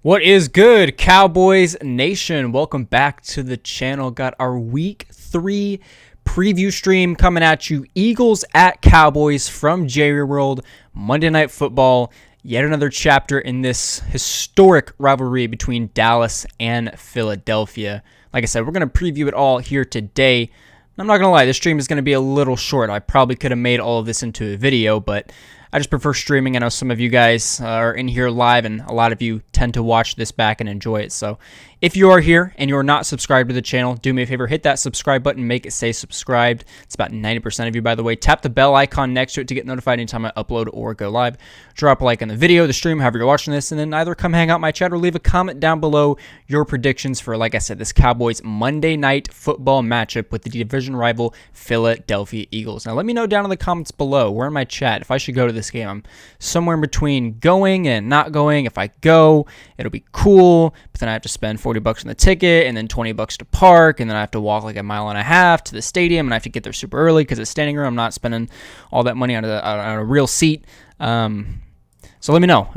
What is good, Cowboys Nation? Welcome back to the channel. Got our Week 3 preview stream coming at you. Eagles at Cowboys from Jerry World, Monday Night Football. Yet another chapter in this historic rivalry between Dallas and Philadelphia. Like I said, we're going to preview it all here today. I'm not going to lie, this stream is going to be a little short. I probably could have made all of this into a video, but I just prefer streaming. I know some of you guys are in here live, and a lot of you tend to watch this back and enjoy it. So if you are here and you're not subscribed to the channel, do me a favor, hit that subscribe button, make it say subscribed. It's about 90% of you, by the way. Tap the bell icon next to it to get notified anytime I upload or go live. Drop a like on the video, the stream, however you're watching this, and then either come hang out in my chat or leave a comment down below your predictions for, like I said, this Cowboys Monday Night Football matchup with the division rival Philadelphia Eagles. Now let me know down in the comments below, or in my chat, if I should go to this game. I'm somewhere in between going and not going. If I go, it'll be cool, but then I have to spend $40 on the ticket and then $20 to park, and then I have to walk like a mile and a half to the stadium, and I have to get there super early because it's standing room. I'm not spending all that money on a real seat. So let me know.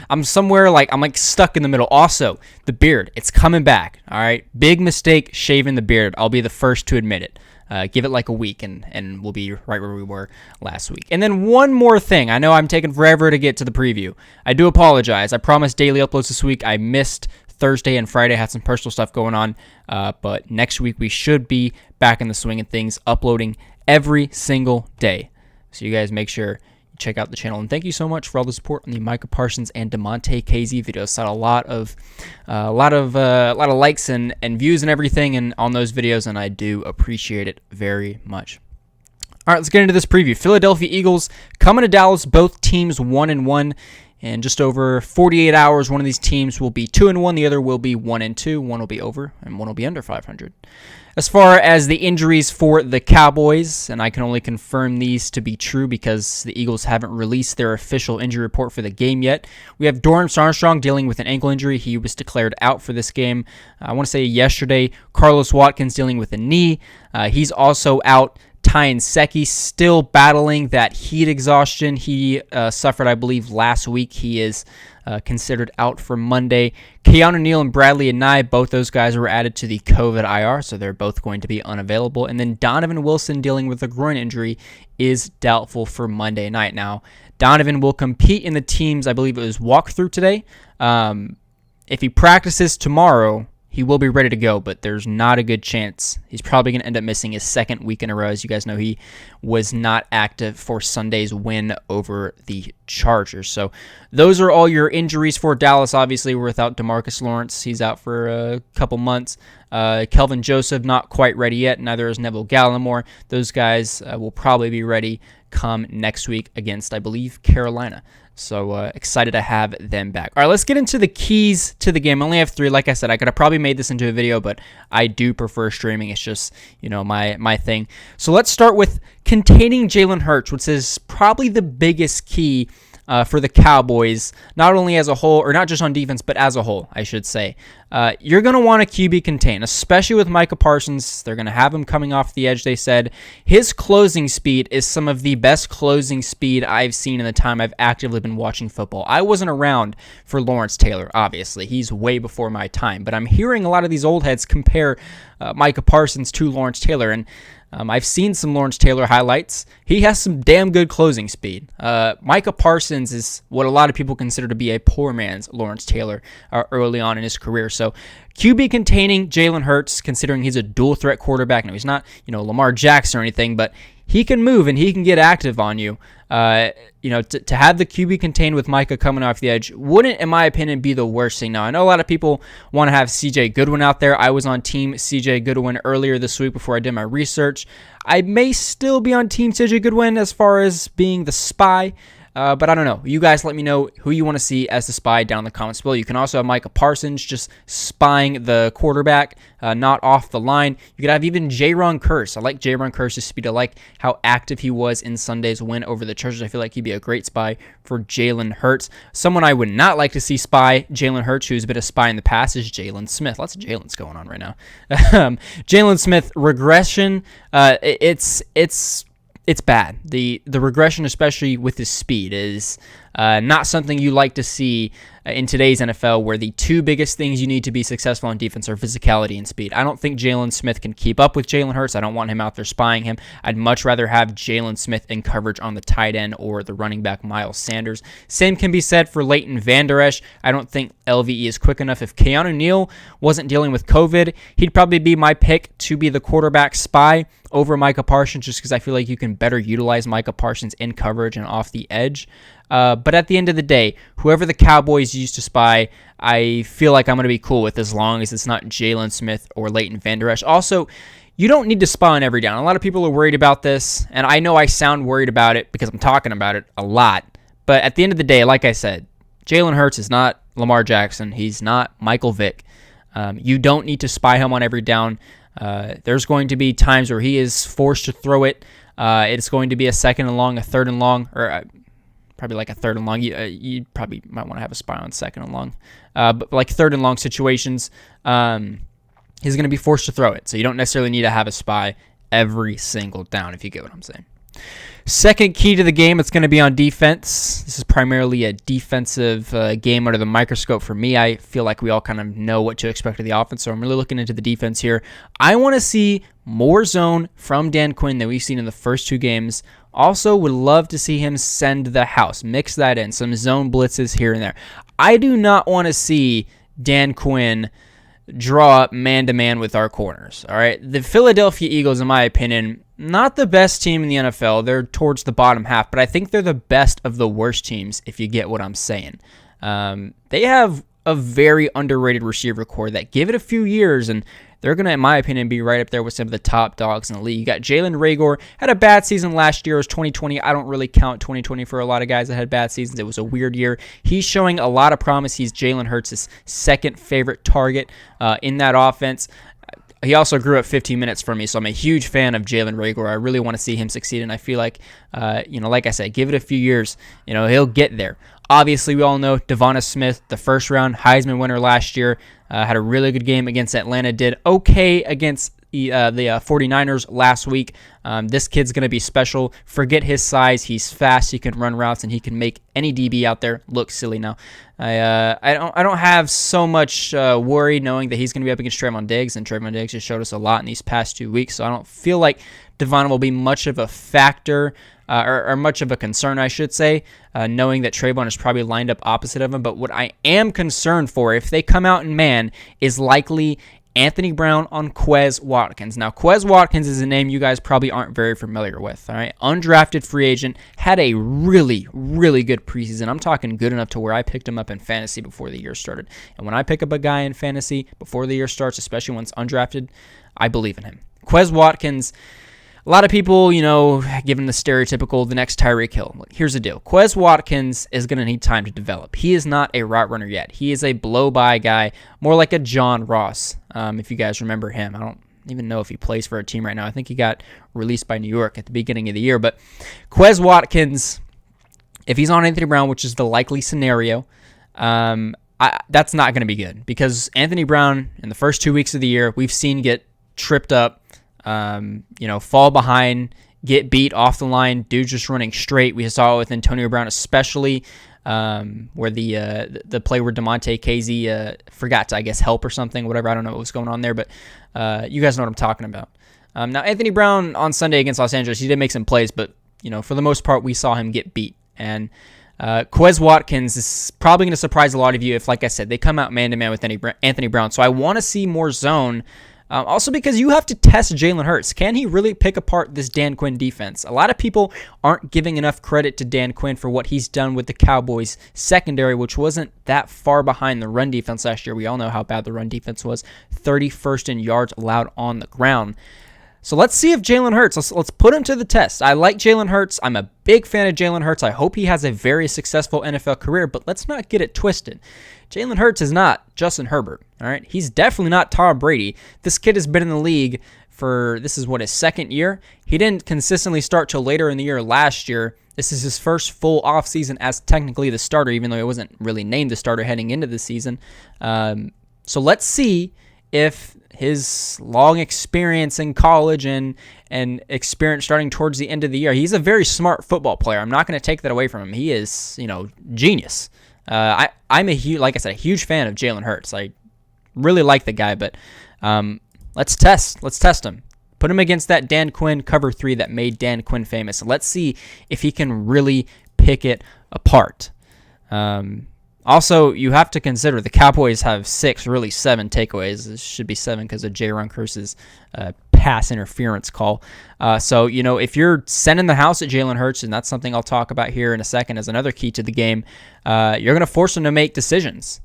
I'm somewhere I'm like stuck in the middle. Also, the beard, it's coming back. All right, big mistake shaving the beard. I'll be the first to admit it. Give it like a week, and we'll be right where we were last week. And then one more thing. I know I'm taking forever to get to the preview. I do apologize. I promised daily uploads this week. I missed Thursday and Friday. I had some personal stuff going on. But next week we should be back in the swing of things, uploading every single day. So you guys make sure you check out the channel. And thank you so much for all the support on the Micah Parsons and DeMonte KZ videos. Saw a lot of likes and views and everything on those videos, and I do appreciate it very much. All right, let's get into this preview. Philadelphia Eagles coming to Dallas. Both teams 1-1. In just over 48 hours, one of these teams will be 2-1. The other will be 1-2. One will be over, and one will be under 500. As far as the injuries for the Cowboys, and I can only confirm these to be true because the Eagles haven't released their official injury report for the game yet. We have Dorrance Armstrong dealing with an ankle injury. He was declared out for this game. I want to say yesterday. Carlos Watkins dealing with a knee. He's also out. Ty Nsekhe still battling that heat exhaustion he suffered, I believe, last week. He is considered out for Monday. Keanu Neal and Bradley Anae, both those guys were added to the COVID IR, so they're both going to be unavailable. And then Donovan Wilson dealing with a groin injury is doubtful for Monday night. Now, Donovan will compete in the team's, I believe it was walkthrough today. If he practices tomorrow, he will be ready to go, but there's not a good chance. He's probably going to end up missing his second week in a row. As you guys know, he was not active for Sunday's win over the Chargers. So those are all your injuries for Dallas. Obviously, we're without DeMarcus Lawrence. He's out for a couple months. Kelvin Joseph, not quite ready yet. Neither is Neville Gallimore. Those guys will probably be ready come next week against, I believe, Carolina. So excited to have them back. All right, let's get into the keys to the game. I only have 3. Like I said, I could have probably made this into a video, but I do prefer streaming. It's just, my thing. So let's start with containing Jalen Hurts, which is probably the biggest key for the Cowboys, not only as a whole, or not just on defense, but as a whole, I should say. You're going to want a QB contain, especially with Micah Parsons. They're going to have him coming off the edge, they said. His closing speed is some of the best closing speed I've seen in the time I've actively been watching football. I wasn't around for Lawrence Taylor, obviously. He's way before my time, but I'm hearing a lot of these old heads compare Micah Parsons to Lawrence Taylor, and I've seen some Lawrence Taylor highlights. He has some damn good closing speed. Micah Parsons is what a lot of people consider to be a poor man's Lawrence Taylor early on in his career. So QB containing Jalen Hurts, considering he's a dual threat quarterback. Now, he's not, Lamar Jackson or anything, but he can move and he can get active on you. To have the QB contained with Micah coming off the edge wouldn't, in my opinion, be the worst thing. Now, I know a lot of people want to have CJ Goodwin out there. I was on team CJ Goodwin earlier this week before I did my research. I may still be on team CJ Goodwin as far as being the spy. But I don't know. You guys let me know who you want to see as the spy down in the comments below. You can also have Micah Parsons just spying the quarterback, not off the line. You could have even Jaron Kearse. I like Jaron Kearse's speed. I like how active he was in Sunday's win over the Chargers. I feel like he'd be a great spy for Jalen Hurts. Someone I would not like to see spy Jalen Hurts, who's been a spy in the past, is Jalen Smith. Lots of Jalen's going on right now. Jalen Smith regression. It's bad. The regression, especially with his speed, is Not something you like to see in today's NFL, where the two biggest things you need to be successful on defense are physicality and speed. I don't think Jalen Smith can keep up with Jalen Hurts. I don't want him out there spying him. I'd much rather have Jalen Smith in coverage on the tight end or the running back Miles Sanders. Same can be said for Leighton Vander Esch. I don't think LVE is quick enough. If Keanu Neal wasn't dealing with COVID, he'd probably be my pick to be the quarterback spy over Micah Parsons, just because I feel like you can better utilize Micah Parsons in coverage and off the edge. But at the end of the day, whoever the Cowboys use to spy, I feel like I'm going to be cool with, as long as it's not Jalen Smith or Leighton Vander Esch. Also, you don't need to spy on every down. A lot of people are worried about this, and I know I sound worried about it because I'm talking about it a lot. But at the end of the day, like I said, Jalen Hurts is not Lamar Jackson. He's not Michael Vick. You don't need to spy him on every down. There's going to be times where he is forced to throw it. It's going to be a second and long, a third and long, or probably like a third and long. You probably might want to have a spy on second and long. But like third and long situations, he's going to be forced to throw it. So you don't necessarily need to have a spy every single down, if you get what I'm saying. Second key to the game, it's going to be on defense. This is primarily a defensive game under the microscope for me. I feel like we all kind of know what to expect of the offense, so I'm really looking into the defense here. I want to see more zone from Dan Quinn than we've seen in the first two games. Also, would love to see him send the house, mix that in, some zone blitzes here and there. I do not want to see Dan Quinn draw up man-to-man with our corners. All right, the Philadelphia Eagles, in my opinion, not the best team in the NFL. They're towards the bottom half, but I think they're the best of the worst teams, if you get what I'm saying. They have a very underrated receiver core that, give it a few years, and they're going to, in my opinion, be right up there with some of the top dogs in the league. You got Jalen Reagor, had a bad season last year. It was 2020. I don't really count 2020 for a lot of guys that had bad seasons. It was a weird year. He's showing a lot of promise. He's Jalen Hurts' second favorite target in that offense. He also grew up 15 minutes for me, so I'm a huge fan of Jalen Reagor. I really want to see him succeed, and I feel like, like I said, give it a few years, he'll get there. Obviously, we all know Devonta Smith, the first-round Heisman winner last year, had a really good game against Atlanta, did okay against the 49ers last week. This kid's going to be special. Forget his size. He's fast. He can run routes, and he can make any DB out there look silly now. I don't have so much worry knowing that he's going to be up against Trayvon Diggs, and Trayvon Diggs just showed us a lot in these past 2 weeks, so I don't feel like Devon will be much of a factor or much of a concern, I should say, knowing that Trayvon is probably lined up opposite of him. But what I am concerned for, if they come out in man, is likely Anthony Brown on Quez Watkins. Now, Quez Watkins is a name you guys probably aren't very familiar with, all right? Undrafted free agent, had a really, really good preseason. I'm talking good enough to where I picked him up in fantasy before the year started. And when I pick up a guy in fantasy before the year starts, especially when it's undrafted, I believe in him. Quez Watkins, a lot of people, giving the stereotypical, the next Tyreek Hill. Look, here's the deal. Quez Watkins is going to need time to develop. He is not a route runner yet. He is a blow-by guy, more like a John Ross, if you guys remember him. I don't even know if he plays for a team right now. I think he got released by New York at the beginning of the year. But Quez Watkins, if he's on Anthony Brown, which is the likely scenario, that's not going to be good. Because Anthony Brown, in the first 2 weeks of the year, we've seen get tripped up, fall behind, get beat off the line, dude just running straight. We saw it with Antonio Brown especially, where the play where DeMonte Casey forgot to, I guess, help or something, whatever. I don't know what was going on there, but you guys know what I'm talking about. Now, Anthony Brown on Sunday against Los Angeles, he did make some plays, but, for the most part, we saw him get beat. And Quez Watkins is probably going to surprise a lot of you if, like I said, they come out man-to-man with Anthony Brown. So I want to see more zone. Also because you have to test Jalen Hurts. Can he really pick apart this Dan Quinn defense? A lot of people aren't giving enough credit to Dan Quinn for what he's done with the Cowboys secondary, which wasn't that far behind the run defense last year. We all know how bad the run defense was. 31st in yards allowed on the ground. So let's see if Jalen Hurts, let's put him to the test. I like Jalen Hurts. I'm a big fan of Jalen Hurts. I hope he has a very successful NFL career, but let's not get it twisted. Jalen Hurts is not Justin Herbert, all right? He's definitely not Tom Brady. This kid has been in the league for, this is his second year. He didn't consistently start till later in the year last year. This is his first full offseason as technically the starter, even though he wasn't really named the starter heading into the season. So let's see if his long experience in college and experience starting towards the end of the year. He's a very smart football player. I'm not going to take that away from him. He is, genius. I'm a huge fan of Jalen Hurts. I really like the guy, but let's test him. Put him against that Dan Quinn cover 3 that made Dan Quinn famous. Let's see if he can really pick it apart. Also, you have to consider the Cowboys have 6, really 7 takeaways. This should be 7 because of J. Ron Curse's pass interference call. So, if you're sending the house at Jalen Hurts, and that's something I'll talk about here in a second as another key to the game, you're going to force him to make decisions.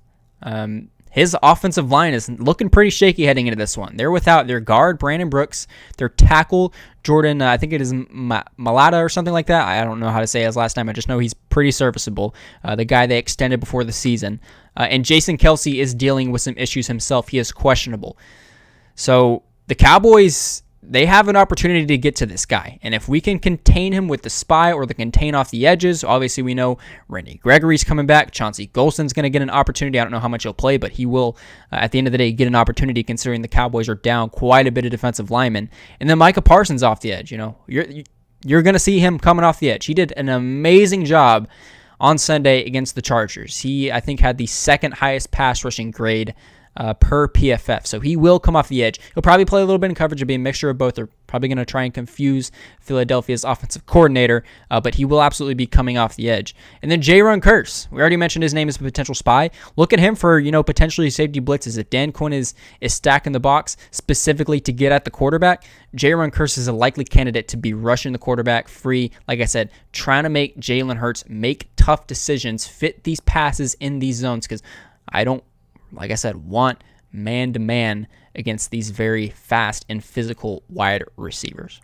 His offensive line is looking pretty shaky heading into this one. They're without their guard, Brandon Brooks, their tackle, Jordan, I think it is Malata or something like that. I don't know how to say his last name. I just know he's pretty serviceable. The guy they extended before the season. And Jason Kelce is dealing with some issues himself. He is questionable. So the Cowboys, they have an opportunity to get to this guy. And if we can contain him with the spy or the contain off the edges, obviously we know Randy Gregory's coming back. Chauncey Golston's going to get an opportunity. I don't know how much he'll play, but he will, at the end of the day, get an opportunity considering the Cowboys are down quite a bit of defensive linemen. And then Micah Parsons off the edge. You're going to see him coming off the edge. He did an amazing job on Sunday against the Chargers. He, I think, had the second highest pass rushing grade per PFF. So he will come off the edge. He'll probably play a little bit in coverage. It'll be a mixture of both. They're probably going to try and confuse Philadelphia's offensive coordinator, but he will absolutely be coming off the edge. And then J-Ron Curse. We already mentioned his name as a potential spy. Look at him for, potentially safety blitzes. If Dan Quinn is stacking the box specifically to get at the quarterback, J-Ron Curse is a likely candidate to be rushing the quarterback free. Like I said, trying to make Jalen Hurts make tough decisions, fit these passes in these zones, because I don't, like I said, want man-to-man against these very fast and physical wide receivers.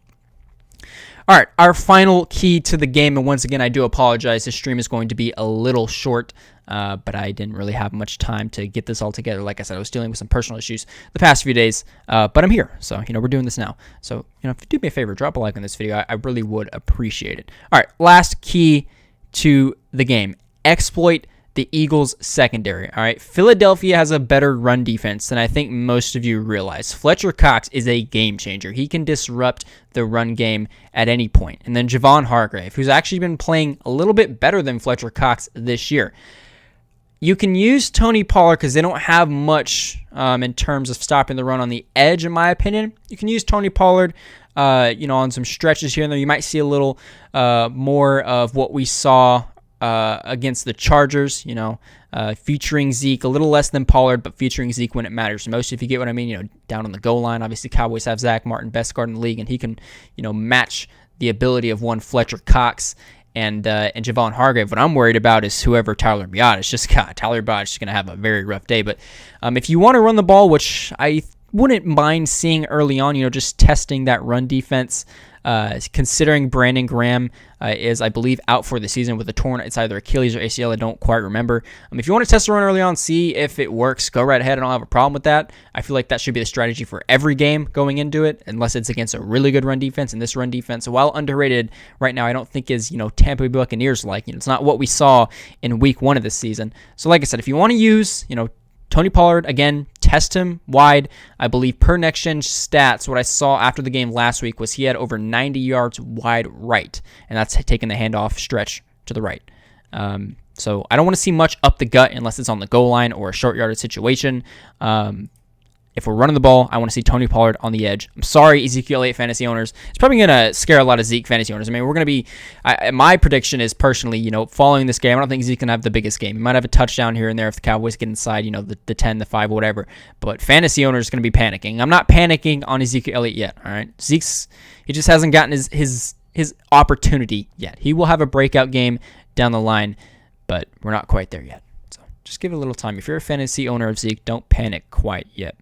All right, our final key to the game, and once again, I do apologize. This stream is going to be a little short, but I didn't really have much time to get this all together. Like I said, I was dealing with some personal issues the past few days, but I'm here, so, we're doing this now. So, if you do me a favor, drop a like on this video. I really would appreciate it. All right, last key to the game. Exploit the Eagles' secondary. All right, Philadelphia has a better run defense than I think most of you realize. Fletcher Cox is a game changer. He can disrupt the run game at any point. And then Javon Hargrave, who's actually been playing a little bit better than Fletcher Cox this year. You can use Tony Pollard because they don't have much in terms of stopping the run on the edge, in my opinion. You can use Tony Pollard on some stretches here and there. You might see a little more of what we saw against the Chargers, featuring Zeke, a little less than Pollard, but featuring Zeke when it matters most, if you get what I mean, down on the goal line. Obviously, Cowboys have Zach Martin, best guard in the league, and he can, match the ability of one Fletcher Cox and Javon Hargrave. What I'm worried about is whoever Tyler Biadasz just got. Tyler Biadasz is going to have a very rough day, but if you want to run the ball, which I wouldn't mind seeing early on, just testing that run defense, considering Brandon Graham is, I believe, out for the season with a torn, it's either Achilles or ACL, I don't quite remember. If you want to test the run early on, see if it works, go right ahead. I don't have a problem with that. I feel like that should be the strategy for every game going into it, unless it's against a really good run defense. And this run defense, while underrated right now, I don't think is, Tampa Bay Buccaneers like. It's not what we saw in week 1 of this season. So like I said, if you want to use, Tony Pollard, again, test him wide. I believe per Next Gen stats, what I saw after the game last week was he had over 90 yards wide right, and that's taking the handoff stretch to the right. So I don't want to see much up the gut unless it's on the goal line or a short yardage situation. If we're running the ball, I want to see Tony Pollard on the edge. I'm sorry, Ezekiel Elliott fantasy owners. It's probably going to scare a lot of Zeke fantasy owners. We're going to be, my prediction is personally, following this game, I don't think Zeke can have the biggest game. He might have a touchdown here and there if the Cowboys get inside, the 10, the 5, whatever. But fantasy owners are going to be panicking. I'm not panicking on Ezekiel Elliott yet, all right? He just hasn't gotten his opportunity yet. He will have a breakout game down the line, but we're not quite there yet. So just give it a little time. If you're a fantasy owner of Zeke, don't panic quite yet.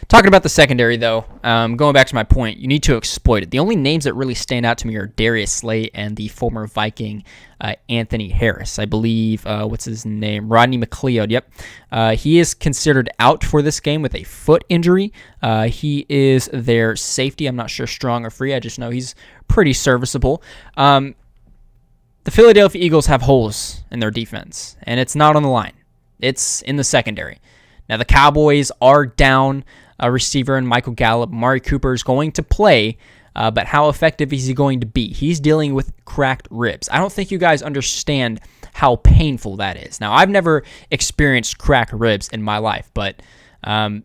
Talking about the secondary, though, going back to my point, you need to exploit it. The only names that really stand out to me are Darius Slay and the former Viking Anthony Harris. I believe, what's his name? Rodney McLeod, yep. He is considered out for this game with a foot injury. He is their safety. I'm not sure strong or free. I just know he's pretty serviceable. The Philadelphia Eagles have holes in their defense, and it's not on the line. It's in the secondary. Now, the Cowboys are down receiver in Michael Gallup. Amari Cooper is going to play, but how effective is he going to be? He's dealing with cracked ribs. I don't think you guys understand how painful that is. Now, I've never experienced cracked ribs in my life, but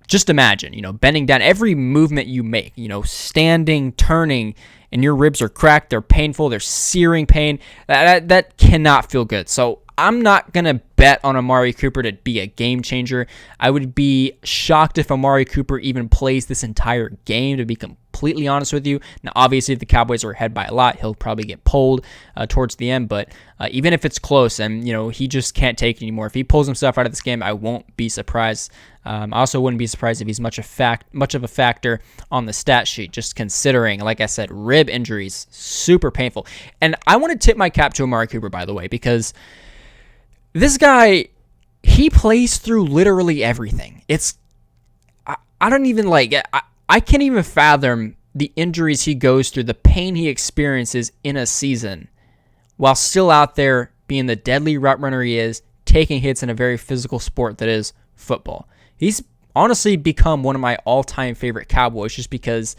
just imagine, bending down, every movement you make, standing, turning, and your ribs are cracked. They're painful. They're searing pain. That cannot feel good. So I'm not going to bet on Amari Cooper to be a game changer. I would be shocked if Amari Cooper even plays this entire game, to be completely honest with you. Now, obviously, if the Cowboys are ahead by a lot, he'll probably get pulled towards the end. But even if it's close and, he just can't take it anymore, if he pulls himself out of this game, I won't be surprised. I also wouldn't be surprised if he's much of a factor on the stat sheet, just considering, like I said, rib injuries, super painful. And I want to tip my cap to Amari Cooper, by the way, because this guy, he plays through literally everything. I don't even I can't even fathom the injuries he goes through, the pain he experiences in a season, while still out there being the deadly route runner he is, taking hits in a very physical sport that is football. He's honestly become one of my all-time favorite Cowboys just because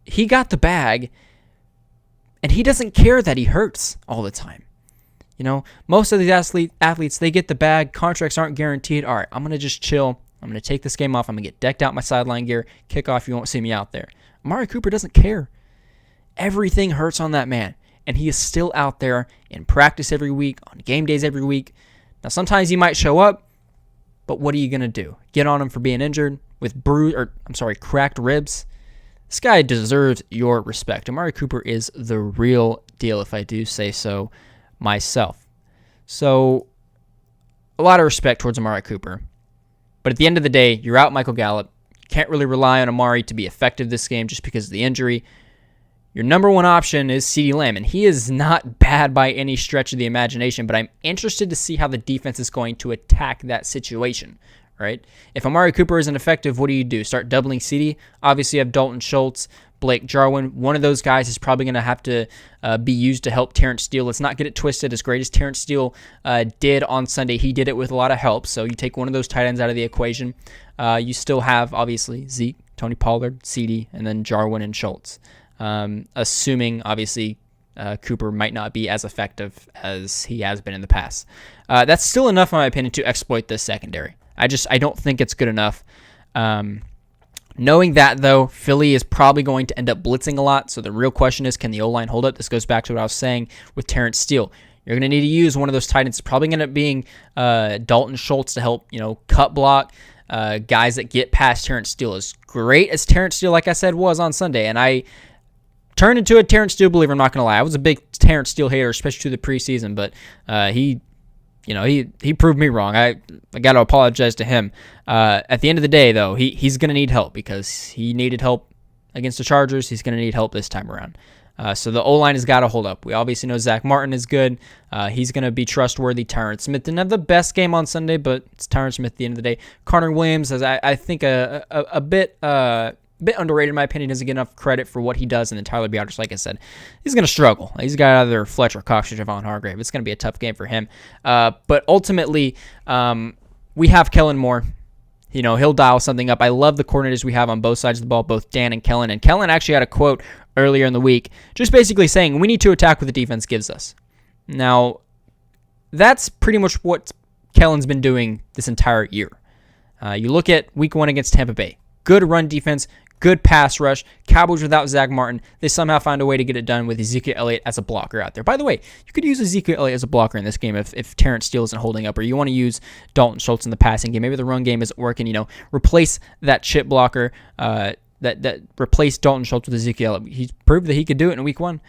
he got the bag, and he doesn't care that he hurts all the time. Most of these athletes, they get the bag. Contracts aren't guaranteed. All right, I'm going to just chill. I'm going to take this game off. I'm going to get decked out in my sideline gear. Kickoff, you won't see me out there. Amari Cooper doesn't care. Everything hurts on that man, and he is still out there in practice every week, on game days every week. Now, sometimes he might show up, but what are you going to do? Get on him for being injured with cracked ribs? This guy deserves your respect. Amari Cooper is the real deal, if I do say so myself. So, a lot of respect towards Amari Cooper. But at the end of the day, you're out Michael Gallup. You can't really rely on Amari to be effective this game just because of the injury. Your number one option is CeeDee Lamb, and he is not bad by any stretch of the imagination, but I'm interested to see how the defense is going to attack that situation, right? If Amari Cooper isn't effective, what do? Start doubling CeeDee? Obviously, you have Dalton Schultz, Blake Jarwin. One of those guys is probably going to have to be used to help Terrence Steele. Let's not get it twisted. As great as Terrence Steele did on Sunday, he did it with a lot of help. So you take one of those tight ends out of the equation. You still have, obviously, Zeke, Tony Pollard, CeeDee, and then Jarwin and Schultz. Assuming, obviously, Cooper might not be as effective as he has been in the past. That's still enough, in my opinion, to exploit this secondary. I don't think it's good enough. Knowing that, though, Philly is probably going to end up blitzing a lot. So the real question is, can the O-line hold up? This goes back to what I was saying with Terrence Steele. You're going to need to use one of those tight ends. It's probably going to end up being Dalton Schultz to help, cut block, guys that get past Terrence Steele. As great as Terrence Steele, like I said, was on Sunday, and I turned into a Terrence Steele believer, I'm not going to lie. I was a big Terrence Steele hater, especially through the preseason, but he proved me wrong. I got to apologize to him. At the end of the day, though, he's going to need help because he needed help against the Chargers. He's going to need help this time around. So the O-line has got to hold up. We obviously know Zach Martin is good. He's going to be trustworthy. Tyron Smith didn't have the best game on Sunday, but it's Tyron Smith at the end of the day. Connor Williams, as I think a bit underrated in my opinion, doesn't get enough credit for what he does. And then Tyler Biadasz, like I said, he's going to struggle. He's got either Fletcher Cox or Javon Hargrave. It's going to be a tough game for him. But ultimately, we have Kellen Moore. He'll dial something up. I love the coordinators we have on both sides of the ball, both Dan and Kellen. And Kellen actually had a quote earlier in the week just basically saying we need to attack what the defense gives us. Now, that's pretty much what Kellen's been doing this entire year. You look at week 1 against Tampa Bay. Good run defense, good pass rush. Cowboys without Zach Martin. They somehow find a way to get it done with Ezekiel Elliott as a blocker out there. By the way, you could use Ezekiel Elliott as a blocker in this game if Terrence Steele isn't holding up, or you want to use Dalton Schultz in the passing game. Maybe the run game isn't working. Replace that chip blocker. That replaced Dalton Schultz with Ezekiel Elliott. He's proved that he could do it in week 1.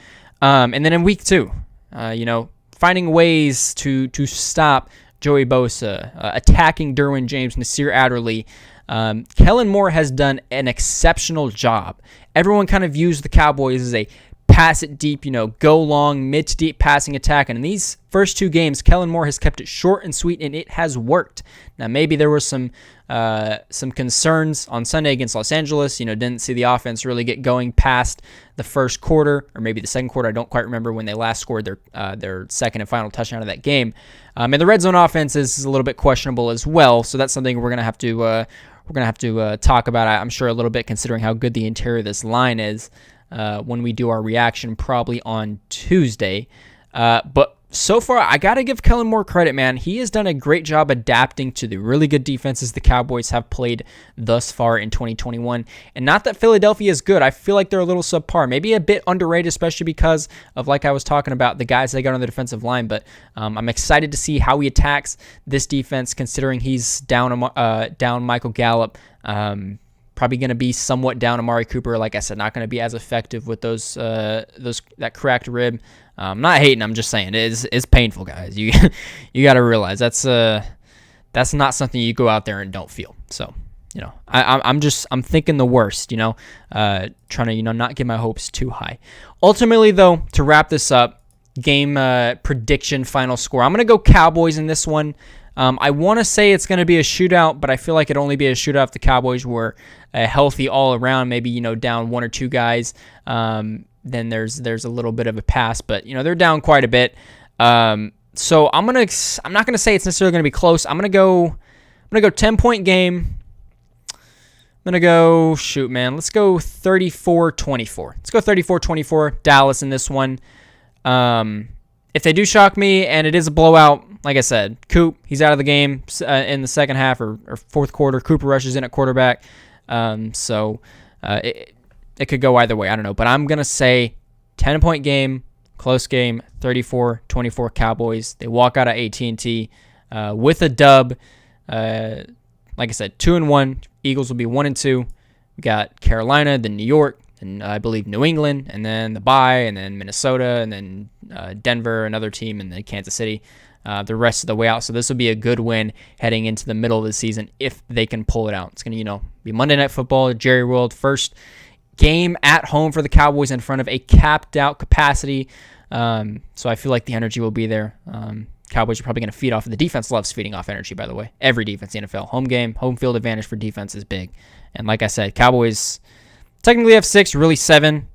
And then in week 2, finding ways to stop Joey Bosa, attacking Derwin James, Nasir Adderley. Kellen Moore has done an exceptional job. Everyone kind of views the Cowboys as a pass it deep, go long, mid to deep passing attack. And in these first 2 games, Kellen Moore has kept it short and sweet, and it has worked. Now, maybe there were some concerns on Sunday against Los Angeles. Didn't see the offense really get going past the first quarter, or maybe the second quarter. I don't quite remember when they last scored their second and final touchdown of that game. And the red zone offense is a little bit questionable as well. So that's something we're going to have to we're going to have to talk about, I'm sure, a little bit, considering how good the interior of this line is when we do our reaction probably on Tuesday. But so far, I got to give Kellen Moore credit, man. He has done a great job adapting to the really good defenses the Cowboys have played thus far in 2021. And not that Philadelphia is good. I feel like they're a little subpar. Maybe a bit underrated, especially because of, like I was talking about, the guys they got on the defensive line. But I'm excited to see how he attacks this defense, considering he's down Michael Gallup. Probably going to be somewhat down Amari Cooper. Like I said, not going to be as effective with that cracked rib. I'm not hating. I'm just saying it's painful, guys. You got to realize that's not something you go out there and don't feel. So I'm thinking the worst. Trying to not get my hopes too high. Ultimately, though, to wrap this up, game prediction, final score. I'm gonna go Cowboys in this one. I want to say it's going to be a shootout, but I feel like it'd only be a shootout if the Cowboys were healthy all around. Maybe down one or two guys. Then there's a little bit of a pass, but they're down quite a bit. So I'm not gonna say it's necessarily gonna be close. I'm gonna go 10-point game. I'm gonna go let's go 34-24. Let's go 34-24 Dallas in this one. If they do shock me and it is a blowout, like I said, Coop, he's out of the game in the second half or fourth quarter. Cooper rushes in at quarterback. So it could go either way. I don't know. But I'm going to say 10-point game, close game, 34-24 Cowboys. They walk out of AT&T with a dub. Like I said, 2-1. Eagles will be 1-2. We got Carolina, then New York, and I believe New England, and then the bye, and then Minnesota, and then Denver, another team, and then Kansas City the rest of the way out. So this will be a good win heading into the middle of the season if they can pull it out. It's going to, be Monday Night Football, Jerry World, first game at home for the Cowboys in front of a capped out capacity. So I feel like the energy will be there. Cowboys are probably going to feed off. The defense loves feeding off energy, by the way. Every defense in the NFL. Home game, home field advantage for defense is big. And like I said, Cowboys technically have 6, really 7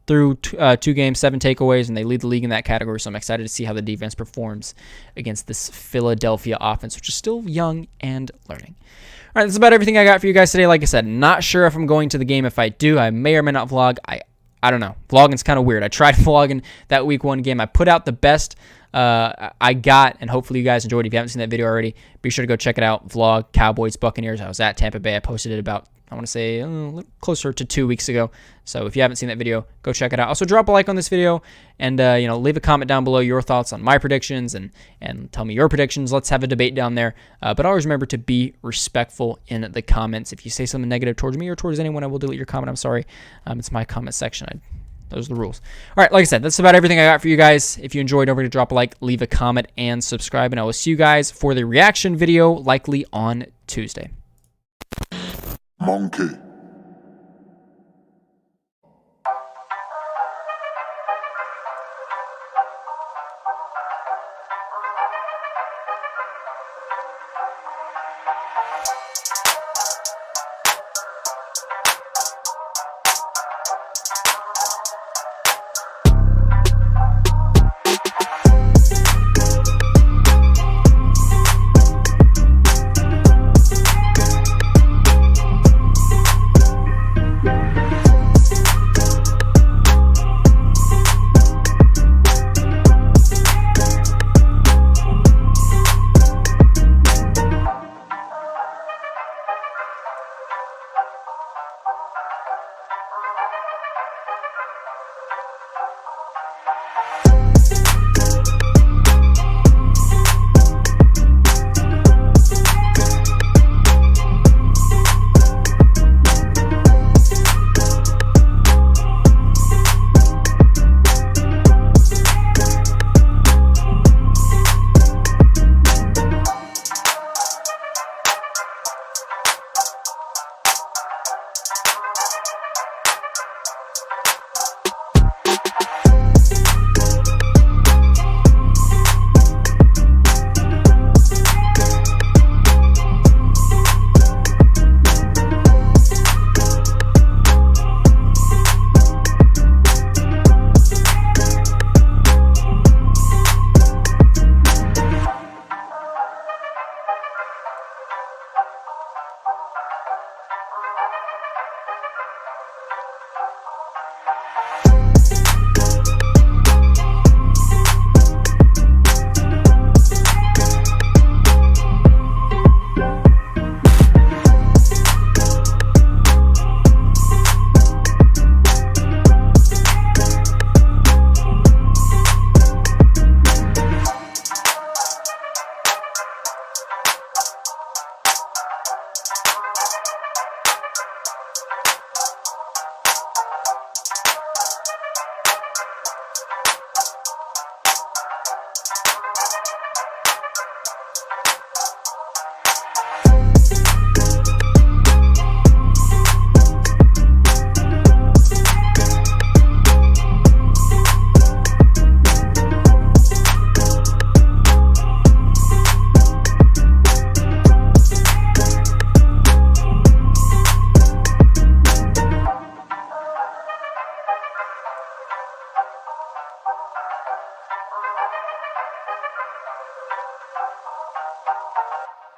through 2 games, 7 takeaways, and they lead the league in that category. So I'm excited to see how the defense performs against this Philadelphia offense, which is still young and learning. All right, that's about everything I got for you guys today. Like I said, not sure if I'm going to the game. If I do, I may or may not vlog. I don't know. Vlogging's kind of weird. I tried vlogging that week 1 game. I put out the best I got, and hopefully you guys enjoyed. If you haven't seen that video already, be sure to go check it out. Vlog, Cowboys, Buccaneers. I was at Tampa Bay. I posted it about, I want to say, closer to 2 weeks ago. So if you haven't seen that video, go check it out. Also, drop a like on this video and, leave a comment down below your thoughts on my predictions and tell me your predictions. Let's have a debate down there. But always remember to be respectful in the comments. If you say something negative towards me or towards anyone, I will delete your comment. I'm sorry. It's my comment section. Those are the rules. All right, like I said, that's about everything I got for you guys. If you enjoyed, don't forget to drop a like, leave a comment, and subscribe. And I will see you guys for the reaction video, likely on Tuesday. Monkey.